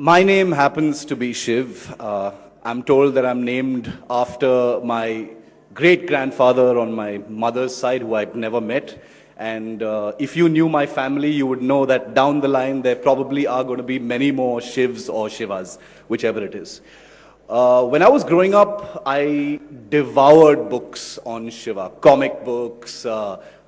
My name happens to be Shiv. I'm told that I'm named after my great-grandfather on my mother's side, who I've never met. And if you knew my family, you would know that down the line, there probably are going to be many more Shivs or Shivas, whichever it is. When I was growing up, I devoured books on Shiva, comic books,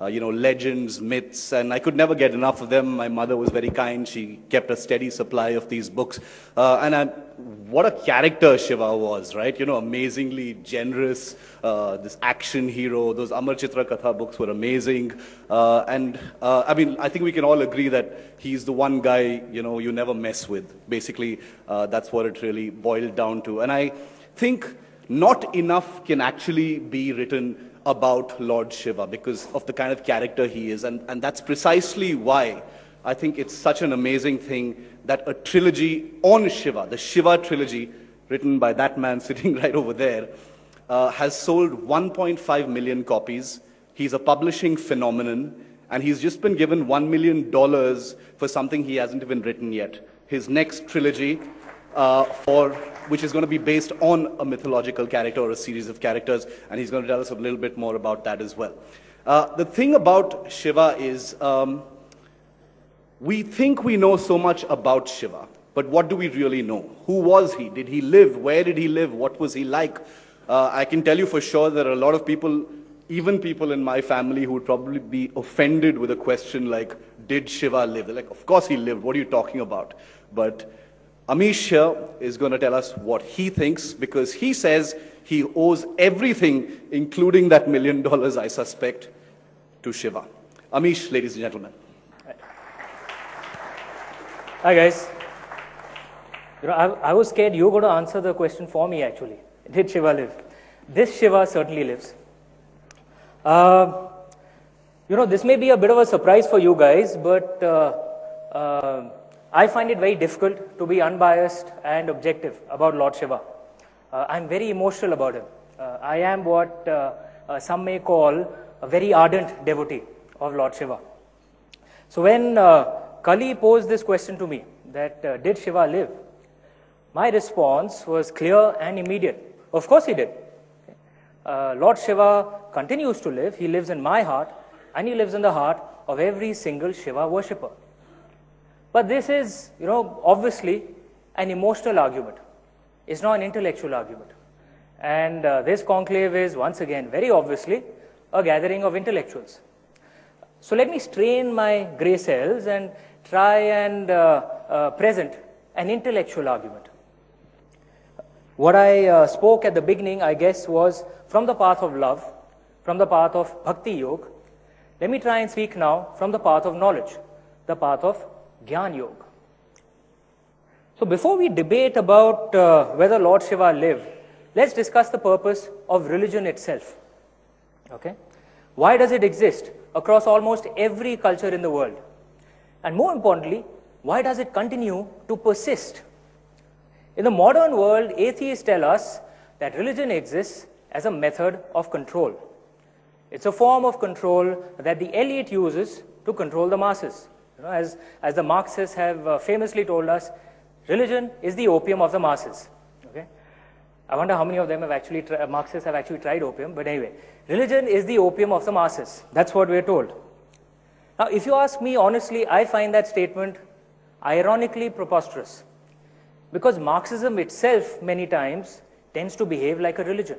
legends, myths, and I could never get enough of them. My mother was very kind. She kept a steady supply of these books. What a character Shiva was, right? You know, amazingly generous, this action hero. Those Amar Chitra Katha books were amazing. I think we can all agree that he's the one guy, you never mess with. Basically, that's what it really boiled down to. And I think not enough can actually be written about Lord Shiva because of the kind of character he is. And that's precisely why I think it's such an amazing thing that a trilogy on Shiva, the Shiva trilogy, written by that man sitting right over there, has sold 1.5 million copies. He's a publishing phenomenon, and he's just been given $1 million for something he hasn't even written yet. His next trilogy, which is going to be based on a mythological character or a series of characters, and he's going to tell us a little bit more about that as well. The thing about Shiva is, we think we know so much about Shiva, but what do we really know? Who was he? Did he live? Where did he live? What was he like? I can tell you for sure there are a lot of people, even people in my family, who would probably be offended with a question like, did Shiva live? They're like, of course he lived. What are you talking about? But Amish here is going to tell us what he thinks, because he says he owes everything, including that $1 million, I suspect, to Shiva. Amish, ladies and gentlemen. Hi guys. I was scared you were going to answer the question for me actually. Did Shiva live? This Shiva certainly lives. This may be a bit of a surprise for you guys, but I find it very difficult to be unbiased and objective about Lord Shiva. I'm very emotional about him. I am what some may call a very ardent devotee of Lord Shiva. So when Kali posed this question to me, that did Shiva live? My response was clear and immediate. Of course he did. Lord Shiva continues to live. He lives in my heart, and he lives in the heart of every single Shiva worshipper. But this is, obviously an emotional argument. It's not an intellectual argument. And this conclave is, once again, very obviously, a gathering of intellectuals. So let me strain my grey cells and try and present an intellectual argument. What I spoke at the beginning, I guess, was from the path of love, from the path of bhakti yoga. Let me try and speak now from the path of knowledge, the path of Gyan Yoga. So before we debate about whether Lord Shiva lived, let's discuss the purpose of religion itself. Okay? Why does it exist across almost every culture in the world? And more importantly, why does it continue to persist? In the modern world, atheists tell us that religion exists as a method of control. It's a form of control that the elite uses to control the masses. As the Marxists have famously told us, religion is the opium of the masses. Okay? I wonder how many of them have actually, Marxists have actually tried opium, but anyway, religion is the opium of the masses. That's what we're told. Now, if you ask me honestly, I find that statement ironically preposterous, because Marxism itself many times tends to behave like a religion,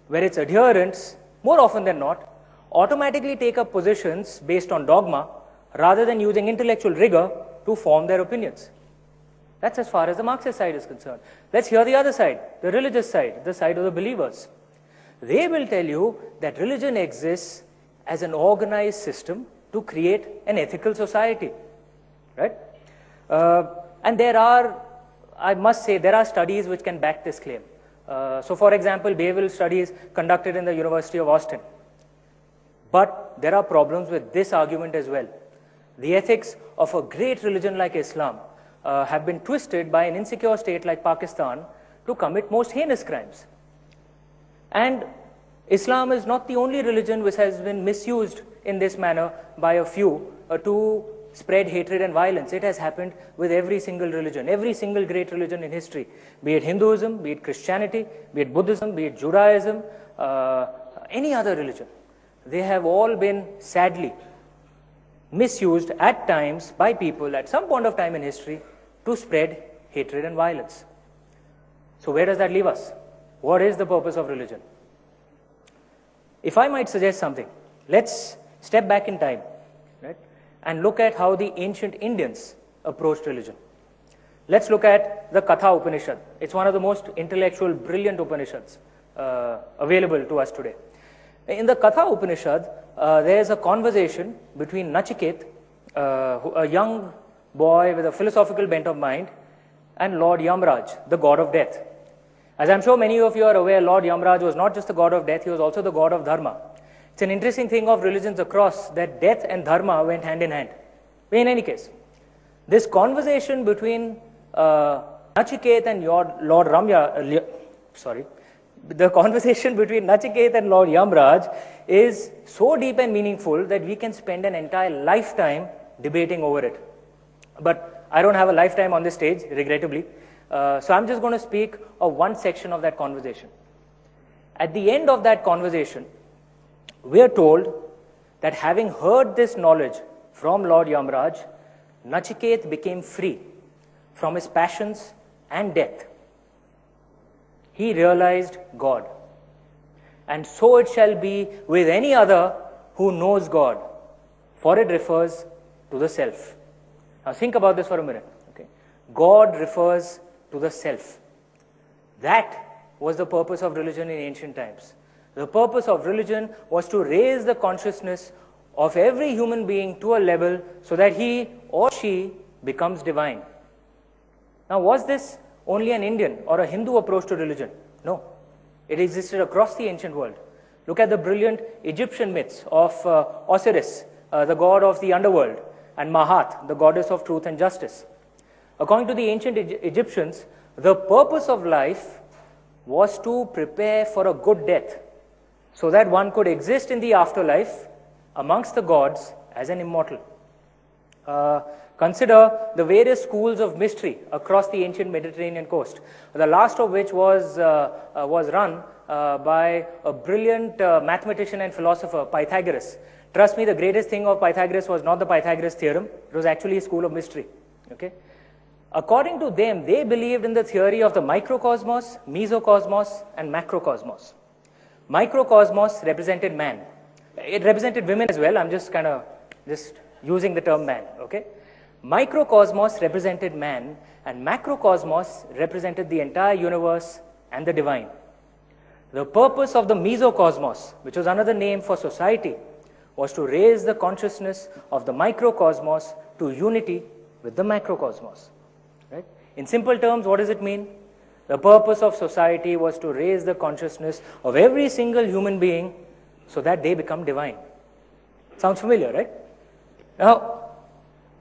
where its adherents, more often than not, automatically take up positions based on dogma rather than using intellectual rigor to form their opinions. That's as far as the Marxist side is concerned. Let's hear the other side, the religious side, the side of the believers. They will tell you that religion exists as an organized system to create an ethical society, right? And there are, I must say, there are studies which can back this claim. So for example, behavioral studies conducted in the University of Austin. But there are problems with this argument as well. The ethics of a great religion like Islam have been twisted by an insecure state like Pakistan to commit most heinous crimes. And Islam is not the only religion which has been misused in this manner by a few to spread hatred and violence. It has happened with every single religion, every single great religion in history, be it Hinduism, be it Christianity, be it Buddhism, be it Judaism, any other religion. They have all been sadly misused at times by people at some point of time in history to spread hatred and violence. So where does that leave us? What is the purpose of religion? If I might suggest something, let's step back in time, right, and look at how the ancient Indians approached religion. Let's look at the Katha Upanishad. It's one of the most intellectual, brilliant Upanishads available to us today. In the Katha Upanishad, there is a conversation between Nachiket, a young boy with a philosophical bent of mind, and Lord Yamraj, the god of death. As I'm sure many of you are aware, Lord Yamraj was not just the god of death, he was also the god of dharma. It's an interesting thing of religions across that death and dharma went hand in hand. But in any case, this conversation between Nachiket and Lord the conversation between Nachiket and Lord Yamraj is so deep and meaningful that we can spend an entire lifetime debating over it. But I don't have a lifetime on this stage, regrettably. So I'm just going to speak of one section of that conversation. At the end of that conversation, we are told that having heard this knowledge from Lord Yamraj, Nachiket became free from his passions and death. He realized God. And so it shall be with any other who knows God, for it refers to the self. Now think about this for a minute. Okay? God refers to the self. That was the purpose of religion in ancient times. The purpose of religion was to raise the consciousness of every human being to a level so that he or she becomes divine. Now, was this only an Indian or a Hindu approach to religion? No. It existed across the ancient world. Look at the brilliant Egyptian myths of Osiris, the god of the underworld, and Mahat, the goddess of truth and justice. According to the ancient Egyptians, the purpose of life was to prepare for a good death so that one could exist in the afterlife amongst the gods as an immortal. Consider the various schools of mystery across the ancient Mediterranean coast, the last of which was run by a brilliant mathematician and philosopher, Pythagoras. Trust me, the greatest thing of Pythagoras was not the Pythagoras theorem, it was actually a school of mystery. Okay? According to them, they believed in the theory of the microcosmos, mesocosmos, and macrocosmos. Microcosmos represented man. It represented women as well. I'm just using the term man. Okay? Microcosmos represented man, and macrocosmos represented the entire universe and the divine. The purpose of the mesocosmos, which was another name for society, was to raise the consciousness of the microcosmos to unity with the macrocosmos. Right? In simple terms, what does it mean? The purpose of society was to raise the consciousness of every single human being so that they become divine. Sounds familiar, right? Now,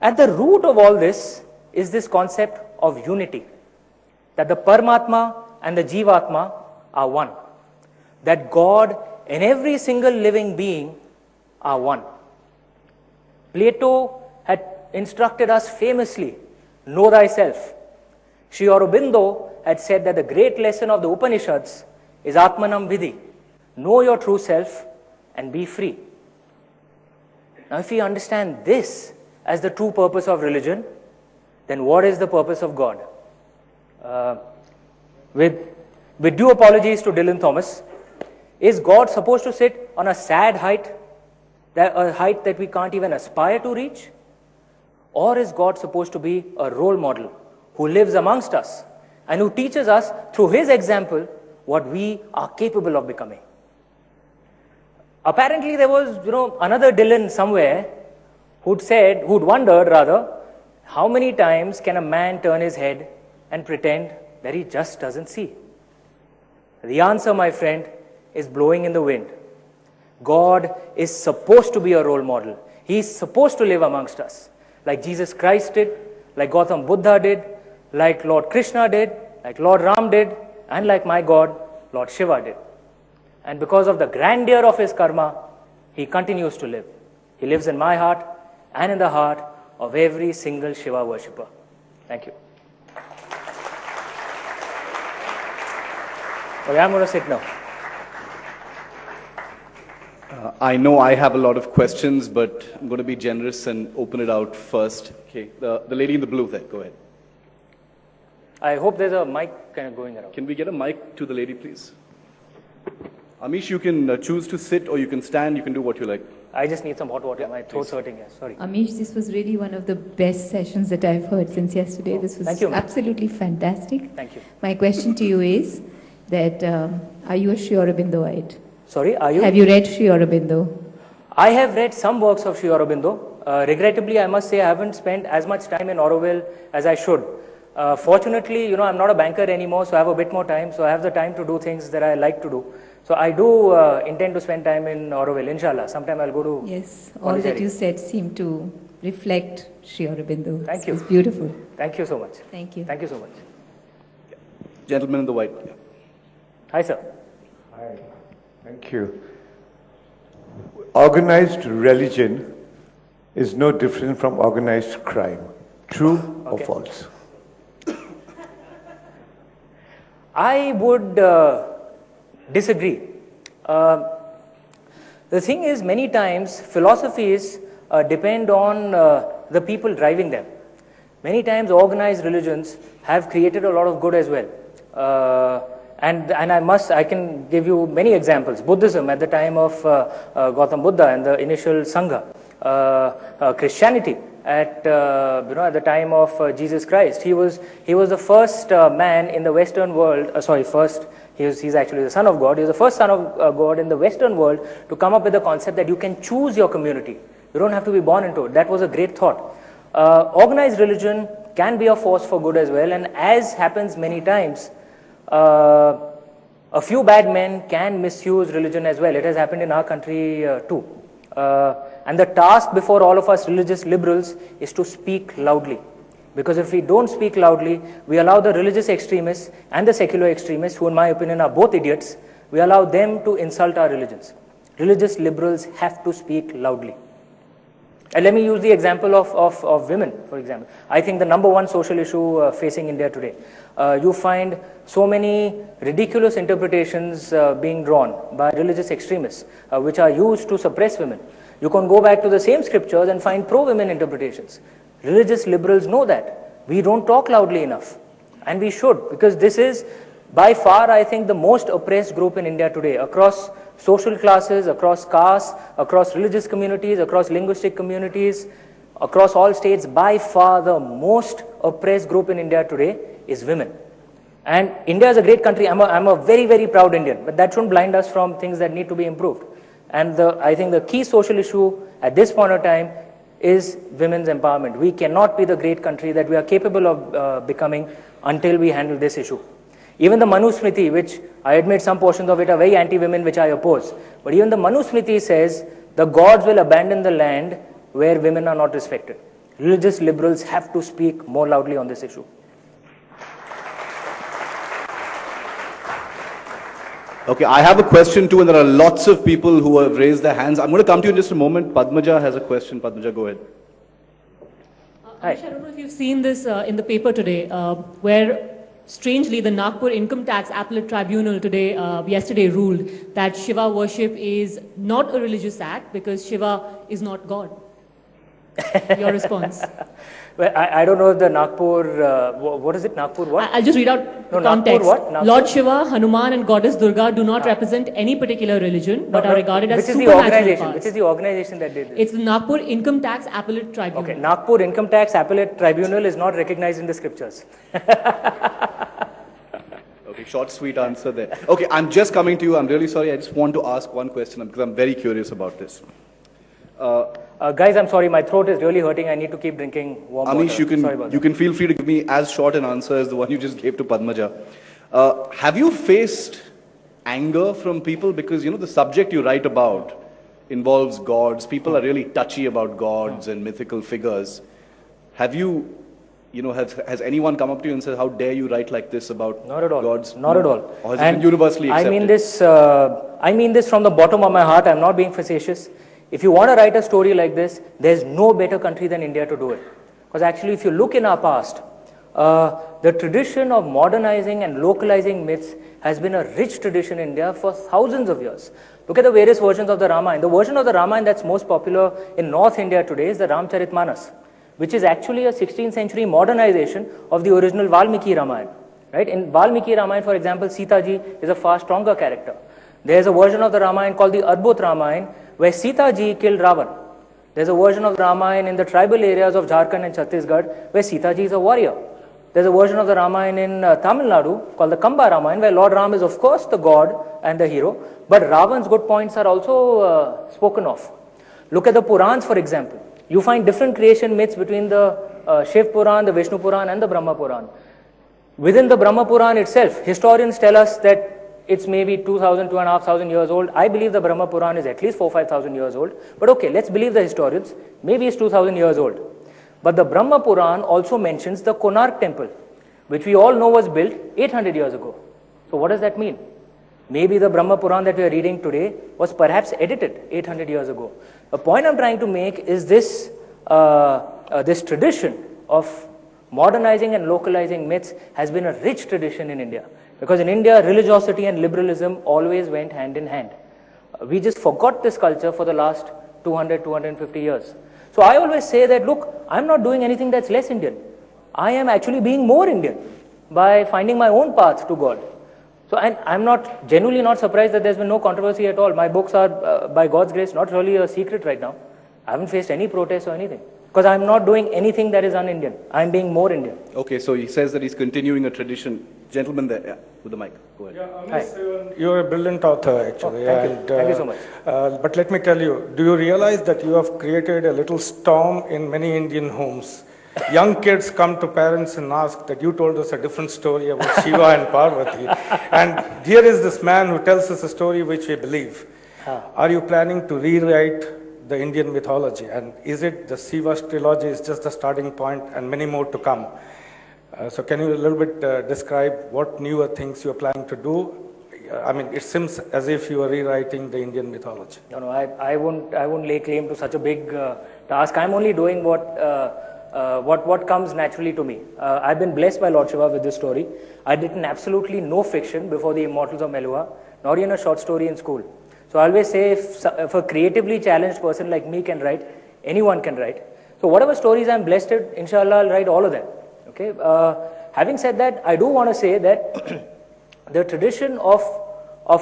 at the root of all this is this concept of unity, that the Paramatma and the Jivatma are one, that God and every single living being are one. Plato had instructed us famously, know thyself. Sri Aurobindo had said that the great lesson of the Upanishads is Atmanam Vidhi, know your true self and be free. Now if we understand this as the true purpose of religion, then what is the purpose of God? With due apologies to Dylan Thomas, is God supposed to sit on a sad height, a height that we can't even aspire to reach? Or is God supposed to be a role model who lives amongst us and who teaches us through his example what we are capable of becoming? Apparently there was, another Dylan somewhere who'd wondered, how many times can a man turn his head and pretend that he just doesn't see? The answer, my friend, is blowing in the wind. God is supposed to be a role model. He is supposed to live amongst us, like Jesus Christ did, like Gautam Buddha did, like Lord Krishna did, like Lord Ram did, and like my God, Lord Shiva did. And because of the grandeur of his karma, he continues to live. He lives in my heart and in the heart of every single Shiva worshipper. Thank you. Okay, I'm going to sit now. I know I have a lot of questions, but I'm going to be generous and open it out first. Okay, the lady in the blue there, go ahead. I hope there's a mic kind of going around. Can we get a mic to the lady, please? Amish, you can choose to sit or you can stand, you can do what you like. I just need some hot water. My throat's hurting. Yes, sorry. Amish, this was really one of the best sessions that I've heard since yesterday. This was absolutely fantastic. Thank you. My question to you is that are you a Sri Aurobindoite? Sorry, are you? Have you read Sri Aurobindo? I have read some works of Sri Aurobindo. Regrettably, I must say I haven't spent as much time in Auroville as I should. Fortunately, I'm not a banker anymore, so I have a bit more time. So I have the time to do things that I like to do. So I do intend to spend time in Auroville, inshallah. Sometime I'll go to... Yes, all that you said seemed to reflect Sri Aurobindo. Thank you. It's beautiful. Thank you so much. Thank you. Thank you so much. Gentleman in the white. Hi, sir. Hi. Thank you. Organized religion is no different from organized crime. True or false? I would disagree. The thing is, many times philosophies depend on the people driving them. Many times organized religions have created a lot of good as well. And I can give you many examples. Buddhism at the time of Gautam Buddha and the initial Sangha. Christianity at the time of Jesus Christ. He was the first man in the Western world. He's actually the Son of God. He was the first Son of God in the Western world to come up with the concept that you can choose your community. You don't have to be born into it. That was a great thought. Organized religion can be a force for good as well, and as happens many times, a few bad men can misuse religion as well. It has happened in our country too. And the task before all of us religious liberals is to speak loudly. Because if we don't speak loudly, we allow the religious extremists and the secular extremists, who in my opinion are both idiots, we allow them to insult our religions. Religious liberals have to speak loudly. And let me use the example of women, for example. I think the number one social issue facing India today. You find so many ridiculous interpretations being drawn by religious extremists, which are used to suppress women. You can go back to the same scriptures and find pro-women interpretations. Religious liberals know that. We don't talk loudly enough. And we should, because this is by far, I think, the most oppressed group in India today, across social classes, across castes, across religious communities, across linguistic communities, across all states. By far the most oppressed group in India today is women. And India is a great country. I'm a very, very proud Indian, but that shouldn't blind us from things that need to be improved. And I think the key social issue at this point of time is women's empowerment. We cannot be the great country that we are capable of becoming until we handle this issue. Even the Manusmriti, which I admit some portions of it are very anti-women, which I oppose. But even the Manusmriti says the gods will abandon the land where women are not respected. Religious liberals have to speak more loudly on this issue. Okay, I have a question too, and there are lots of people who have raised their hands. I'm going to come to you in just a moment. Padmaja has a question. Padmaja, go ahead. Amish, I don't know if you've seen this in the paper today, where strangely the Nagpur Income Tax Appellate Tribunal yesterday ruled that Shiva worship is not a religious act because Shiva is not God. Your response? Well, I don't know if the Nagpur, what is it, Nagpur what? I'll just read out the context. Nagpur what? Lord Shiva, Hanuman and Goddess Durga do not represent any particular religion, but are regarded as supernatural powers. Which is the organization that did this? It's the Nagpur Income Tax Appellate Tribunal. Okay, Nagpur Income Tax Appellate Tribunal is not recognized in the scriptures. Okay, short, sweet answer there. Okay, I'm just coming to you. I'm really sorry. I just want to ask one question because I'm very curious about this. Guys, I'm sorry, my throat is really hurting. I need to keep drinking warm water. Amish, you can feel free to give me as short an answer as the one you just gave to Padmaja. Have you faced anger from people? Because, the subject you write about involves gods. People are really touchy about gods and mythical figures. Have you, has anyone come up to you and said, how dare you write like this about Not at all. gods? Not at all. Or has it been universally accepted? I mean this from the bottom of my heart. I'm not being facetious. If you want to write a story like this, there's no better country than India to do it. Because actually, if you look in our past, the tradition of modernizing and localizing myths has been a rich tradition in India for thousands of years. Look at the various versions of the Ramayana. The version of the Ramayana that's most popular in North India today is the Ramcharitmanas, which is actually a 16th century modernization of the original Valmiki Ramayana. Right? In Valmiki Ramayana, for example, Sita ji is a far stronger character. There's a version of the Ramayana called the Adbhut Ramayana, where Sita ji killed Ravan. There's a version of the Ramayana in the tribal areas of Jharkhand and Chhattisgarh, where Sita ji is a warrior. There's a version of the Ramayana in Tamil Nadu called the Kamba Ramayana, where Lord Ram is of course the god and the hero, but Ravan's good points are also spoken of. Look at the Purans, for example. You find different creation myths between the Shiv Puran, the Vishnu Puran and the Brahma Puran. Within the Brahma Puran itself, historians tell us that it's maybe 2,000, 2,500 years old. I believe the Brahma Puran is at least 4,000-5,000 years old. But okay, let's believe the historians. Maybe it's 2,000 years old. But the Brahma Puran also mentions the Konark temple, which we all know was built 800 years ago. So what does that mean? Maybe the Brahma Puran that we are reading today was perhaps edited 800 years ago. The point I'm trying to make is this, this tradition of modernizing and localizing myths has been a rich tradition in India. Because in India, religiosity and liberalism always went hand in hand. We just forgot this culture for the last 200, 250 years. So I always say that, look, I'm not doing anything that's less Indian. I am actually being more Indian by finding my own path to God. So I'm genuinely not surprised that there's been no controversy at all. My books are, by God's grace, not really a secret right now. I haven't faced any protests or anything. Because I'm not doing anything that is un-Indian. I'm being more Indian. Okay, so he says that he's continuing a tradition. Gentleman there, yeah, with the mic. Go ahead. Yeah, you're a brilliant author, actually. Thank you so much. But let me tell you, do you realize that you have created a little storm in many Indian homes? Young kids come to parents and ask that you told us a different story about Shiva and Parvati. And here is this man who tells us a story which we believe. Are you planning to rewrite the Indian mythology? And is it the Shiva trilogy is just the starting point and many more to come? So can you a little bit describe what newer things you're planning to do? I mean, it seems as if you are rewriting the Indian mythology. No, I won't lay claim to such a big task. I'm only doing what comes naturally to me. I've been blessed by Lord Shiva with this story. I did absolutely no fiction before the Immortals of Melua, nor even a short story in school. So I always say if a creatively challenged person like me can write, anyone can write. So whatever stories I'm blessed with, inshallah, I'll write all of them. Okay. Having said that, I do want to say that the tradition of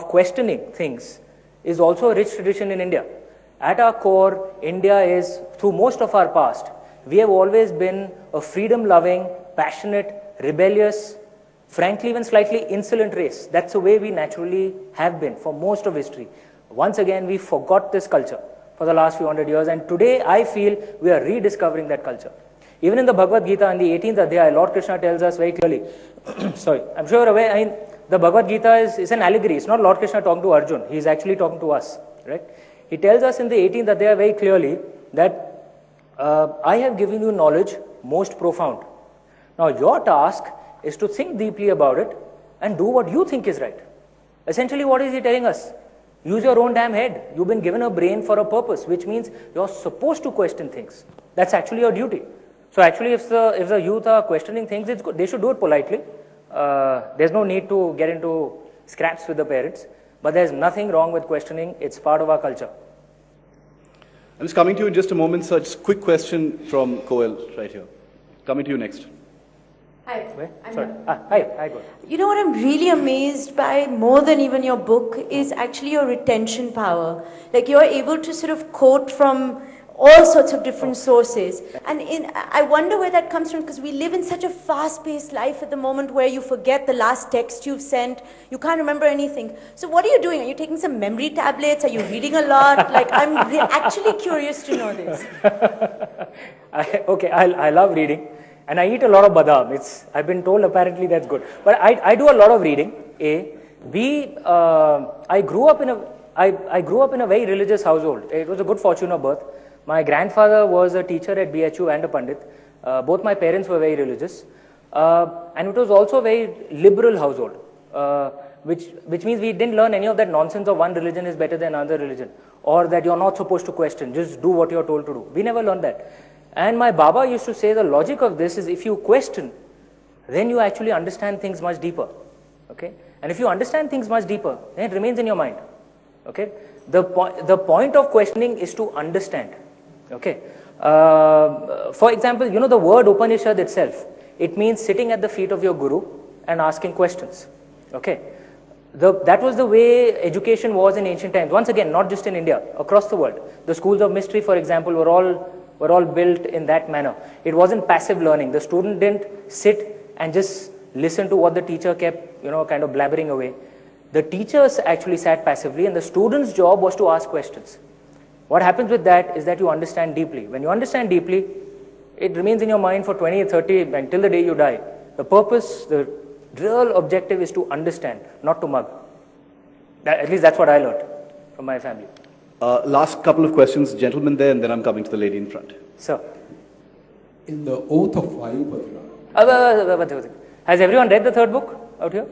questioning things is also a rich tradition in India. At our core, India is, through most of our past, we have always been a freedom-loving, passionate, rebellious, frankly even slightly insolent race. That's the way we naturally have been for most of history. Once again, we forgot this culture for the last few hundred years, and today I feel we are rediscovering that culture. Even in the Bhagavad Gita, in the 18th Adhyaya, Lord Krishna tells us very clearly, sorry, I'm sure you're aware, I mean, the Bhagavad Gita is an allegory. It's not Lord Krishna talking to Arjun. He's actually talking to us, right? He tells us in the 18th Adhyaya very clearly that I have given you knowledge most profound. Now your task is to think deeply about it and do what you think is right. Essentially, what is he telling us? Use your own damn head. You've been given a brain for a purpose, which means you're supposed to question things. That's actually your duty. So actually, if the youth are questioning things, it's good. They should do it politely. There's no need to get into scraps with the parents. But there's nothing wrong with questioning. It's part of our culture. I'm just coming to you in just a moment, sir. Just a quick question from Koel right here. Coming to you next. Hi. Sorry. Hi, go ahead. You know what I'm really amazed by, more than even your book, is actually your retention power. Like you're able to sort of quote from all sorts of different sources. And I wonder where that comes from, because we live in such a fast-paced life at the moment where you forget the last text you've sent, you can't remember anything. So what are you doing? Are you taking some memory tablets? Are you reading a lot? Like, I'm actually curious to know this. I love reading. And I eat a lot of badam. I've been told apparently that's good. But I do a lot of reading, A. B, I grew up in a very religious household. It was a good fortune of birth. My grandfather was a teacher at BHU and a Pandit. Both my parents were very religious. And it was also a very liberal household. which means we didn't learn any of that nonsense of one religion is better than another religion, or that you're not supposed to question, just do what you're told to do. We never learned that. And my Baba used to say the logic of this is if you question, then you actually understand things much deeper. Okay? And if you understand things much deeper, then it remains in your mind. Okay? The point of questioning is to understand. Okay? For example, you know the word Upanishad itself, it means sitting at the feet of your guru and asking questions. Okay? That was the way education was in ancient times. Once again, not just in India, across the world. The schools of mystery, for example, were all built in that manner. It wasn't passive learning. The student didn't sit and just listen to what the teacher kept, kind of blabbering away. The teachers actually sat passively, and the student's job was to ask questions. What happens with that is that you understand deeply. When you understand deeply, it remains in your mind for 20, 30, until the day you die. The purpose, the real objective is to understand, not to mug. At least that's what I learned from my family. Last couple of questions, gentlemen there, and then I'm coming to the lady in front. Sir. In the Oath of Vayupatra. Has everyone read the third book out here?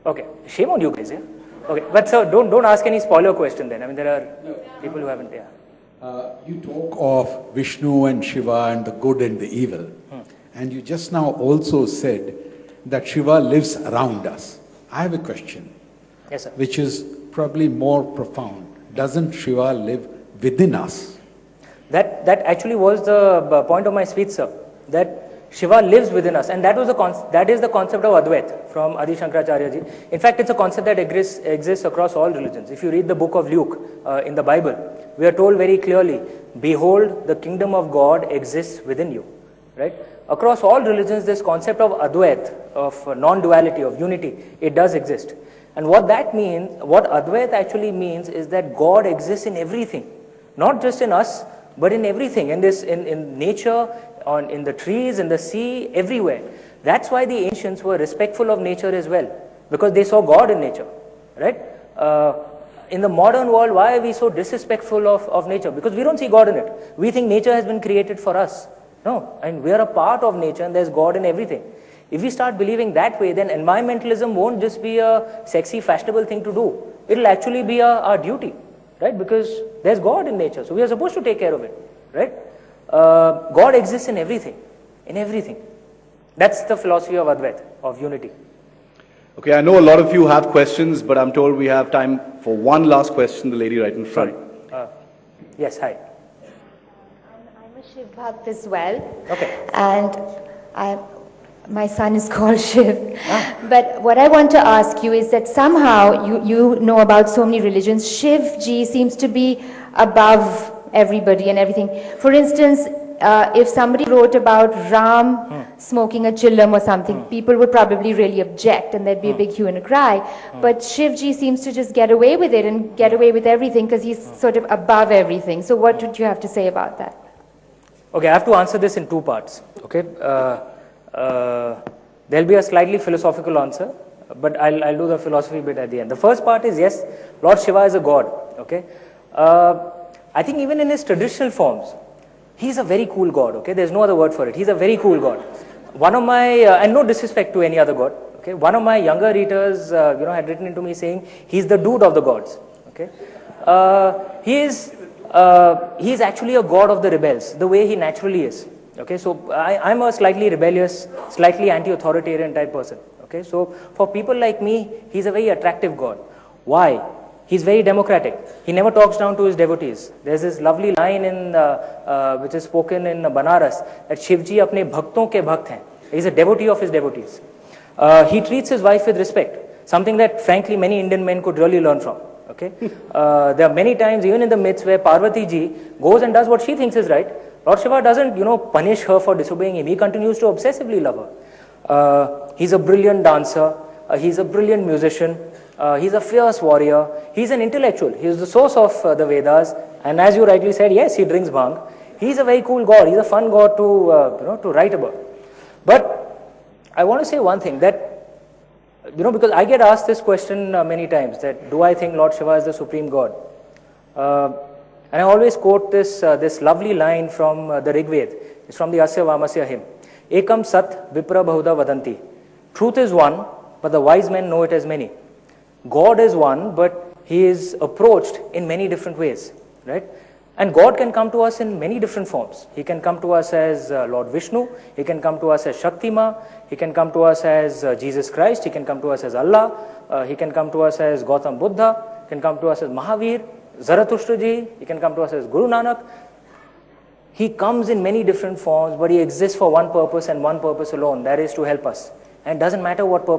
Okay. Shame on you guys, yeah? Okay. But sir, don't ask any spoiler question then. I mean, there are people who haven't, yeah. You talk of Vishnu and Shiva and the good and the evil. And you just now also said that Shiva lives around us. I have a question. Yes, sir. Which is probably more profound. Doesn't Shiva live within us? That actually was the point of my speech, sir. That Shiva lives within us, and that is the concept of Advait from Adi Shankaracharya ji. In fact, it's a concept that exists across all religions. If you read the book of Luke in the Bible, we are told very clearly, behold, the kingdom of God exists within you. Right? Across all religions, this concept of Advait, of non-duality, of unity, it does exist. And what that means, what Advait actually means is that God exists in everything. Not just in us, but in everything, in nature, in the trees, in the sea, everywhere. That's why the ancients were respectful of nature as well, because they saw God in nature, right? In the modern world, why are we so disrespectful of nature? Because we don't see God in it. We think nature has been created for us. No, and we are a part of nature, and there's God in everything. If we start believing that way, then environmentalism won't just be a sexy, fashionable thing to do. It'll actually be our duty, right? Because there's God in nature, so we are supposed to take care of it, right? God exists in everything, That's the philosophy of Advait, of unity. Okay, I know a lot of you have questions, but I'm told we have time for one last question, the lady right in front. Yes, hi. I'm a Shiv Bhakt as well. Okay. And my son is called Shiv. But what I want to ask you is that somehow, you know about so many religions, Shiv Ji seems to be above everybody and everything. For instance, if somebody wrote about Ram smoking a chillam or something, people would probably really object and there'd be a big hue and a cry. But Shivji seems to just get away with it and get away with everything because he's sort of above everything. So what would you have to say about that? Okay, I have to answer this in two parts. Okay, there'll be a slightly philosophical answer, but I'll do the philosophy bit at the end. The first part is, yes, Lord Shiva is a god. Okay, I think even in his traditional forms, he's a very cool god. Okay, there's no other word for it. He's a very cool god. One of my, and no disrespect to any other god. Okay, one of my younger readers, had written into me saying he's the dude of the gods. Okay, he's actually a god of the rebels, the way he naturally is. Okay, so I'm a slightly rebellious, slightly anti-authoritarian type person. Okay, so for people like me, he's a very attractive god. Why? He's very democratic. He never talks down to his devotees. There's this lovely line which is spoken in Banaras that Shivji apne bhakton ke bhakt hain. He's a devotee of his devotees. He treats his wife with respect, something that frankly many Indian men could really learn from. Okay, there are many times even in the myths where Parvati ji goes and does what she thinks is right. Lord Shiva doesn't, punish her for disobeying him. He continues to obsessively love her. He's a brilliant dancer. He's a brilliant musician. He's a fierce warrior. He's an intellectual. He's the source of the Vedas. And as you rightly said, yes, he drinks bhang. He's a very cool god. He's a fun god to write about. But I want to say one thing that, because I get asked this question many times, that do I think Lord Shiva is the supreme god? And I always quote this lovely line from the Rig Veda. It's from the Asya Vamasya hymn. Ekam Sat Vipra Bahuda Vadanti. Truth is one, but the wise men know it as many. God is one, but he is approached in many different ways, right? And God can come to us in many different forms. He can come to us as Lord Vishnu, he can come to us as Shakti Ma, he can come to us as Jesus Christ, he can come to us as Allah, he can come to us as Gautam Buddha, he can come to us as Mahavir, Zarathustra Ji, he can come to us as Guru Nanak. He comes in many different forms, but he exists for one purpose and one purpose alone, that is to help us. And it doesn't matter what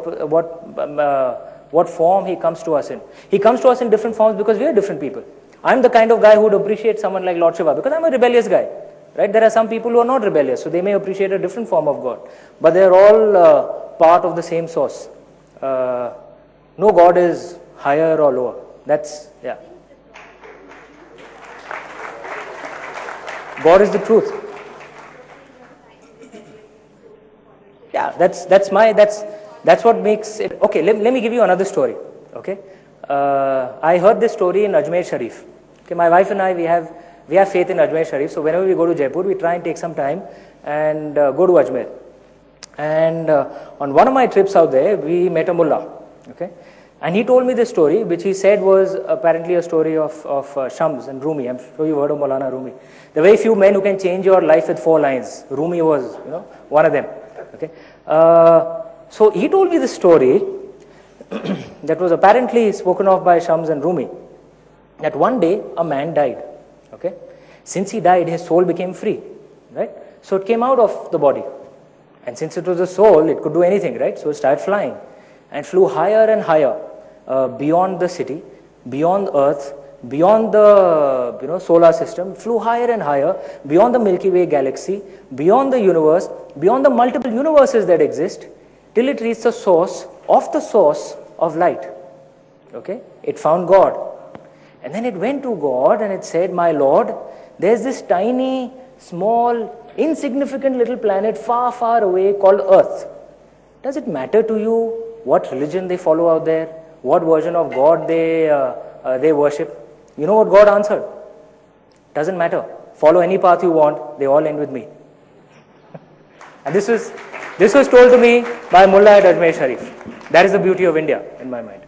form he comes to us in. He comes to us in different forms because we are different people. I'm the kind of guy who would appreciate someone like Lord Shiva because I'm a rebellious guy. Right? There are some people who are not rebellious, so they may appreciate a different form of God. But they're all part of the same source. No God is higher or lower. That's, yeah. God is the truth. Yeah, that's what makes it. Okay, let me give you another story. Okay, I heard this story in Ajmer Sharif. Okay, my wife and I, we have faith in Ajmer Sharif. So whenever we go to Jaipur, we try and take some time and go to Ajmer. And on one of my trips out there, we met a mullah. Okay, and he told me this story, which he said was apparently a story of Shams and Rumi. I'm sure you've heard of Maulana Rumi. The very few men who can change your life with 4 lines. Rumi was, one of them. Okay, so he told me this story that was apparently spoken of by Shams and Rumi. That one day a man died. Okay, since he died, his soul became free. Right, so it came out of the body, and since it was a soul, it could do anything. Right, so it started flying, and flew higher and higher beyond the city, beyond Earth, beyond the solar system, flew higher and higher beyond the Milky Way galaxy, beyond the universe, beyond the multiple universes that exist, till it reached the source of light. Okay, it found God, and then it went to God and it said, "My Lord, there's this tiny, small, insignificant little planet far, far away called Earth. Does it matter to you what religion they follow out there? What version of God they worship?" You know what God answered? Doesn't matter. Follow any path you want. They all end with me. And this was told to me by Mullah at Ajmer Sharif. That is the beauty of India, in my mind.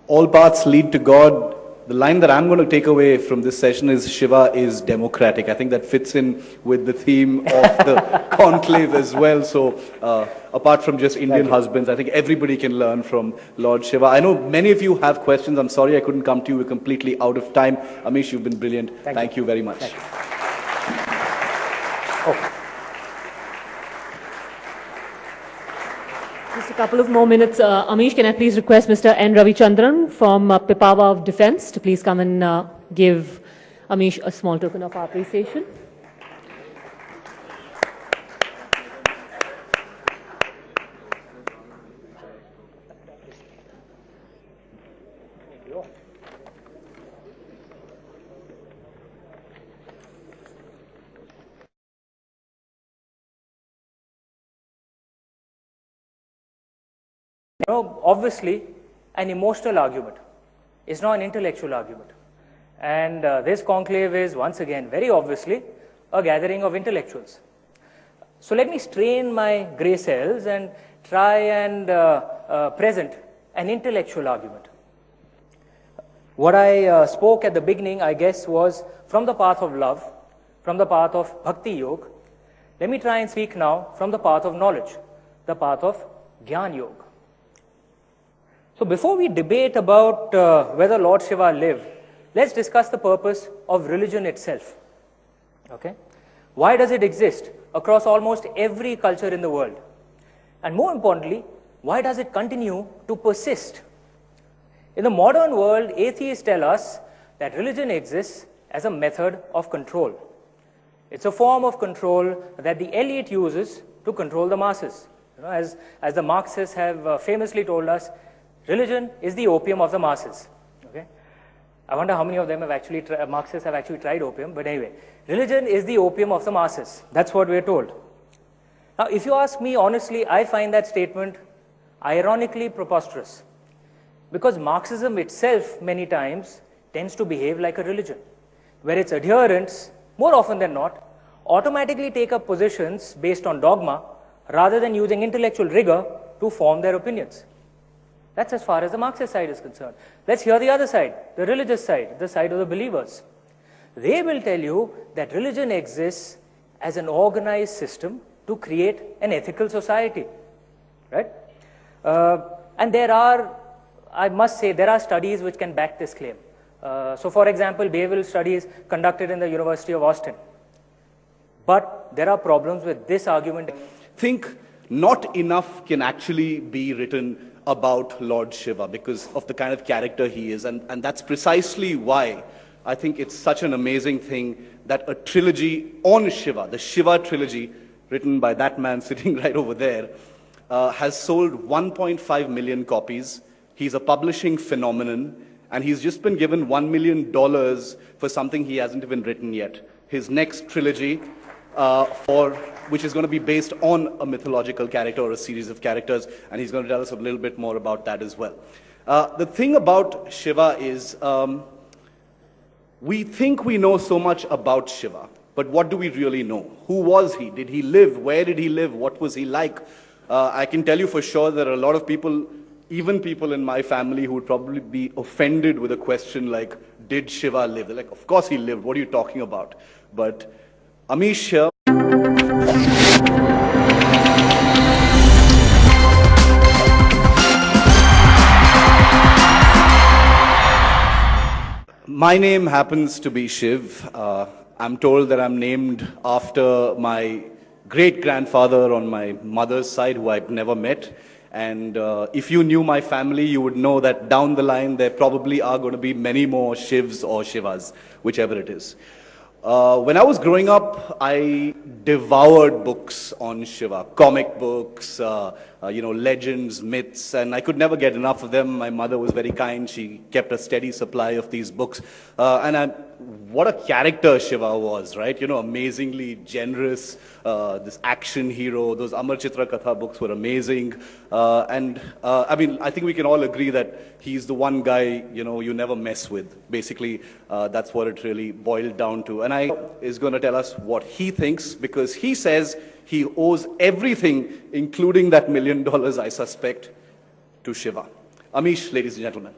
All paths lead to God. The line that I'm going to take away from this session is Shiva is democratic. I think that fits in with the theme of the conclave as well. So apart from just Indian husbands, I think everybody can learn from Lord Shiva. I know many of you have questions. I'm sorry I couldn't come to you. We're completely out of time. Amish, you've been brilliant. Thank you very much. Thank you. Oh. Just a couple of more minutes. Amish, can I please request Mr. N. Ravichandran from Pipava of Defence to please come and give Amish a small token of our appreciation. Obviously, an emotional argument is not an intellectual argument. And this conclave is, once again, very obviously, a gathering of intellectuals. So let me strain my grey cells and try and present an intellectual argument. What I spoke at the beginning, I guess, was from the path of love, from the path of Bhakti Yoga. Let me try and speak now from the path of knowledge, the path of Gyan Yoga. So before we debate about whether Lord Shiva lived, let's discuss the purpose of religion itself. Okay? Why does it exist across almost every culture in the world? And more importantly, why does it continue to persist? In the modern world, atheists tell us that religion exists as a method of control. It's a form of control that the elite uses to control the masses. As the Marxists have famously told us, religion is the opium of the masses. Okay? I wonder how many of them have actually, Marxists have actually tried opium, but anyway, religion is the opium of the masses. That's what we're told. Now, if you ask me honestly, I find that statement ironically preposterous, because Marxism itself many times tends to behave like a religion, where its adherents, more often than not, automatically take up positions based on dogma rather than using intellectual rigor to form their opinions. That's as far as the Marxist side is concerned. Let's hear the other side, the religious side, the side of the believers. They will tell you that religion exists as an organized system to create an ethical society, right? And there are, I must say, there are studies which can back this claim. So for example, behavioral studies conducted in the University of Austin. But there are problems with this argument. Think not enough can actually be written about Lord Shiva because of the kind of character he is. And that's precisely why I think it's such an amazing thing that a trilogy on Shiva, the Shiva trilogy, written by that man sitting right over there, has sold 1.5 million copies. He's a publishing phenomenon, and he's just been given $1 million for something he hasn't even written yet. His next trilogy, which is going to be based on a mythological character or a series of characters, and he's going to tell us a little bit more about that as well. The thing about Shiva is, we think we know so much about Shiva, but what do we really know? Who was he? Did he live? Where did he live? What was he like? I can tell you for sure there are a lot of people, even people in my family, who would probably be offended with a question like, did Shiva live? They're like, of course he lived. What are you talking about? But Amish here. My name happens to be Shiv. I'm told that I'm named after my great-grandfather on my mother's side, who I've never met. And if you knew my family, you would know that down the line, there probably are going to be many more Shivs or Shivas, whichever it is. When I was growing up, I devoured books on Shiva, comic books, legends, myths, and I could never get enough of them. My mother was very kind. She kept a steady supply of these books. What a character Shiva was, right? You know, amazingly generous, this action hero. Those Amar Chitra Katha books were amazing. I mean, I think we can all agree that he's the one guy, you never mess with. Basically, that's what it really boiled down to. And I is going to tell us what he thinks, because he says he owes everything, including that $1 million, I suspect, to Shiva. Amish, ladies and gentlemen.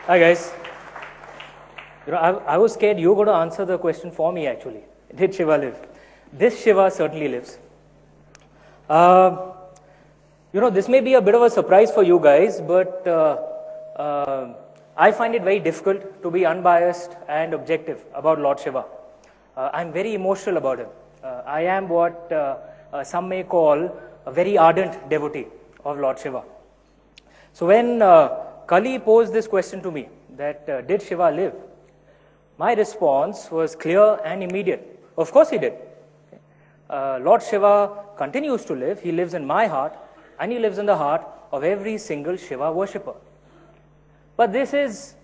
Hi guys. I was scared you were going to answer the question for me actually. Did Shiva live? This Shiva certainly lives. This may be a bit of a surprise for you guys, but I find it very difficult to be unbiased and objective about Lord Shiva. I'm very emotional about him. I am what some may call a very ardent devotee of Lord Shiva. So when Kali posed this question to me, that did Shiva live? My response was clear and immediate. Of course he did. Lord Shiva continues to live. He lives in my heart, and he lives in the heart of every single Shiva worshipper. But this is